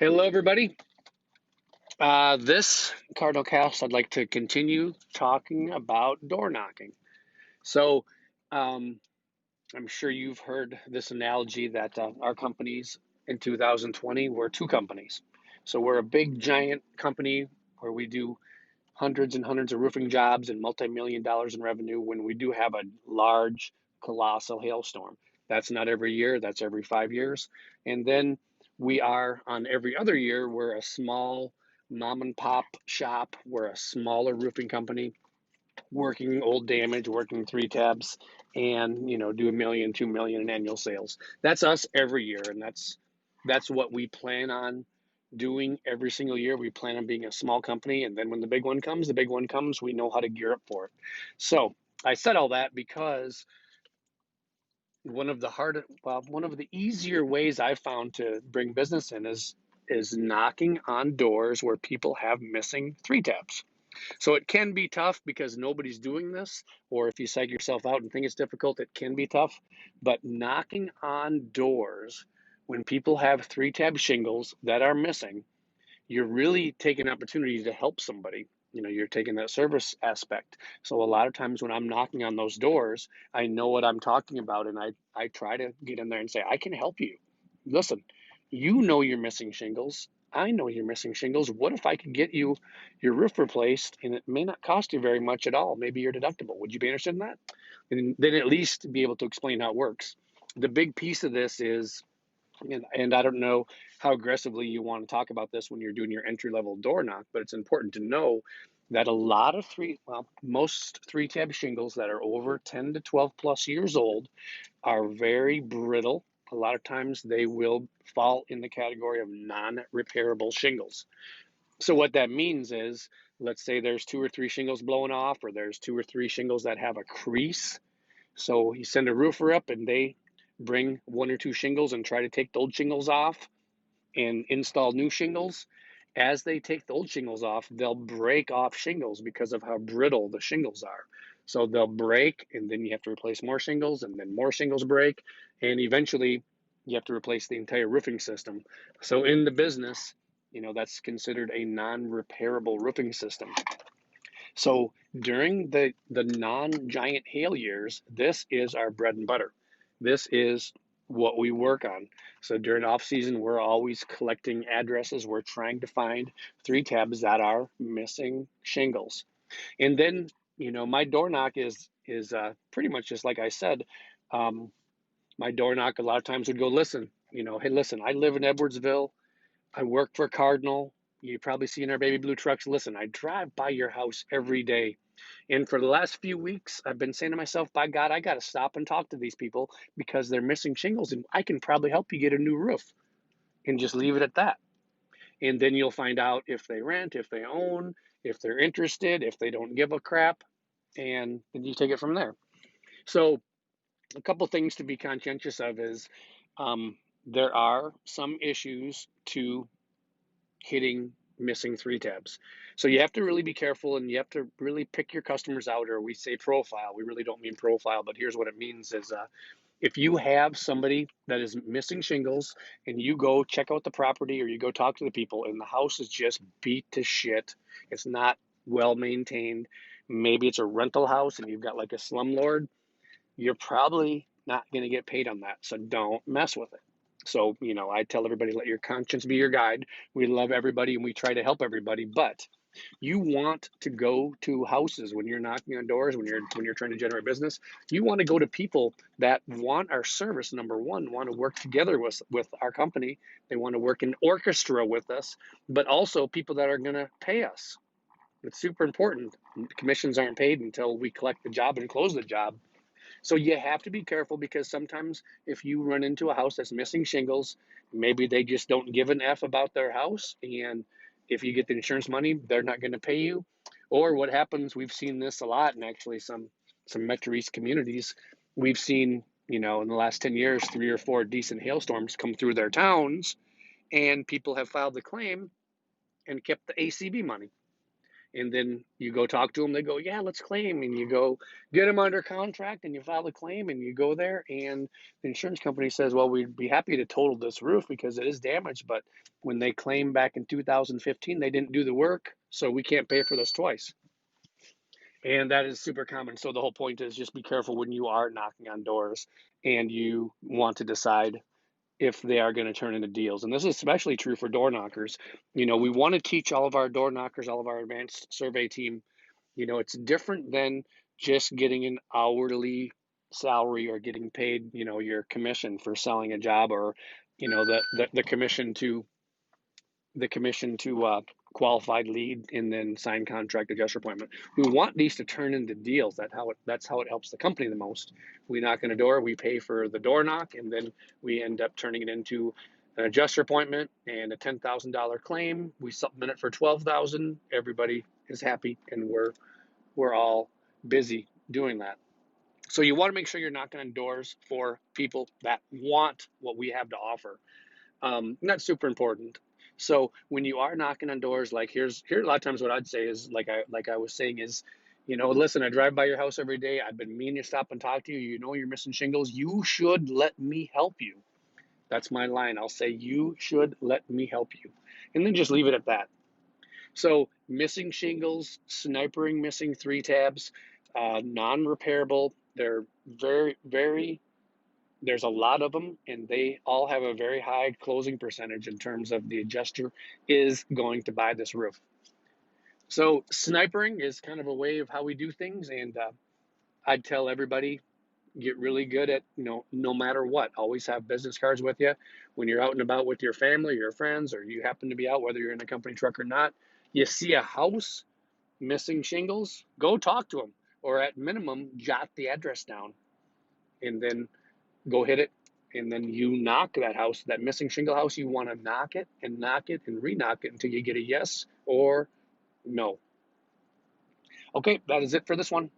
Hello, everybody. This Cardinal Cast, I'd like to continue talking about door knocking. So, um, I'm sure you've heard this analogy that our companies in 2020 were two companies. So, we're a big, giant company where we do hundreds and hundreds of roofing jobs and multi-million dollars in revenue when we do have a large, colossal hailstorm. That's not every year, that's every 5 years. And then we are on every other year, we're a small mom and pop shop, we're a smaller roofing company working old damage, working three tabs, and do a million, 2 million in annual sales. That's us every year, and that's what we plan on doing every single year. We plan on being a small company, and then when the big one comes, we know how to gear up for it. So I said all that because one of the easier ways I've found to bring business in is knocking on doors where people have missing three tabs. So it can be tough because nobody's doing this, or if you psych yourself out and think it's difficult, it can be tough. But knocking on doors when people have three tab shingles that are missing, you're really taking an opportunity to help somebody. You're taking that service aspect. So a lot of times when I'm knocking on those doors, I know what I'm talking about, and I try to get in there and say, I can help you. Listen, you know you're missing shingles. I know you're missing shingles. What if I could get you your roof replaced and it may not cost you very much at all? Maybe your deductible. Would you be interested in that? And then at least be able to explain how it works. The big piece of this is, and I don't know how aggressively you want to talk about this when you're doing your entry level door knock, but it's important to know that most three tab shingles that are over 10 to 12 plus years old are very brittle. A lot of times they will fall in the category of non repairable shingles. So, what that means is, let's say there's two or three shingles blowing off, or there's two or three shingles that have a crease. So you send a roofer up and they bring one or two shingles and try to take the old shingles off and install new shingles. As they take the old shingles off, they'll break off shingles because of how brittle the shingles are. So they'll break, and then you have to replace more shingles, and then more shingles break, and eventually you have to replace the entire roofing system. So in the business, that's considered a non-repairable roofing system. So during the non-giant hail years, this is our bread and butter. This is what we work on. So during off season, we're always collecting addresses. We're trying to find three tabs that are missing shingles. And then, my door knock is pretty much just like I said. Um, my door knock a lot of times would go, listen, hey, listen, I live in Edwardsville. I work for Cardinal. You probably see in our baby blue trucks. Listen, I drive by your house every day. And for the last few weeks, I've been saying to myself, by God, I got to stop and talk to these people because they're missing shingles and I can probably help you get a new roof, and just leave it at that. And then you'll find out if they rent, if they own, if they're interested, if they don't give a crap, and then you take it from there. So, a couple things to be conscientious of is there are some issues to hitting missing three tabs. So you have to really be careful, and you have to really pick your customers out, or we say profile. We really don't mean profile, but here's what it means is if you have somebody that is missing shingles and you go check out the property or you go talk to the people and the house is just beat to shit, it's not well maintained, maybe it's a rental house and you've got like a slumlord, you're probably not going to get paid on that. So don't mess with it. So, I tell everybody, let your conscience be your guide. We love everybody and we try to help everybody, but you want to go to houses when you're knocking on doors, when you're trying to generate business. You want to go to people that want our service. Number one, want to work together with our company. They want to work in orchestra with us, but also people that are going to pay us. It's super important. Commissions aren't paid until we collect the job and close the job. So you have to be careful because sometimes if you run into a house that's missing shingles, maybe they just don't give an F about their house. And if you get the insurance money, they're not going to pay you. Or what happens, we've seen this a lot in actually some Metro East communities. We've seen, in the last 10 years, 3 or 4 decent hailstorms come through their towns, and people have filed the claim and kept the ACB money. And then you go talk to them. They go, yeah, let's claim. And you go get them under contract and you file a claim and you go there. And the insurance company says, well, we'd be happy to total this roof because it is damaged. But when they claimed back in 2015, they didn't do the work. So we can't pay for this twice. And that is super common. So the whole point is just be careful when you are knocking on doors and you want to decide if they are going to turn into deals. And this is especially true for door knockers. We want to teach all of our door knockers, all of our advanced survey team, it's different than just getting an hourly salary or getting paid, your commission for selling a job, or, the commission to qualified lead and then sign contract adjuster appointment. We want these to turn into deals. That's how it helps the company the most. We knock on a door, we pay for the door knock, and then we end up turning it into an adjuster appointment and a $10,000 claim. We supplement it for $12,000. Everybody is happy, and we're all busy doing that. So you want to make sure you're knocking on doors for people that want what we have to offer. That's super important. So when you are knocking on doors, like here's a lot of times what I'd say is like I was saying is, listen, I drive by your house every day. I've been meaning to stop and talk to you. You're missing shingles. You should let me help you. That's my line. I'll say, you should let me help you, and then just leave it at that. So missing shingles, snipering, missing three tabs, non-repairable. They're very, very, there's a lot of them, and they all have a very high closing percentage in terms of the adjuster is going to buy this roof. So snipering is kind of a way of how we do things, and I'd tell everybody, get really good at, no matter what, always have business cards with you. When you're out and about with your family, your friends, or you happen to be out, whether you're in a company truck or not, you see a house missing shingles, go talk to them, or at minimum, jot the address down, and then go hit it. And then you knock that house, that missing shingle house. You want to knock it and re-knock it until you get a yes or no. Okay, that is it for this one.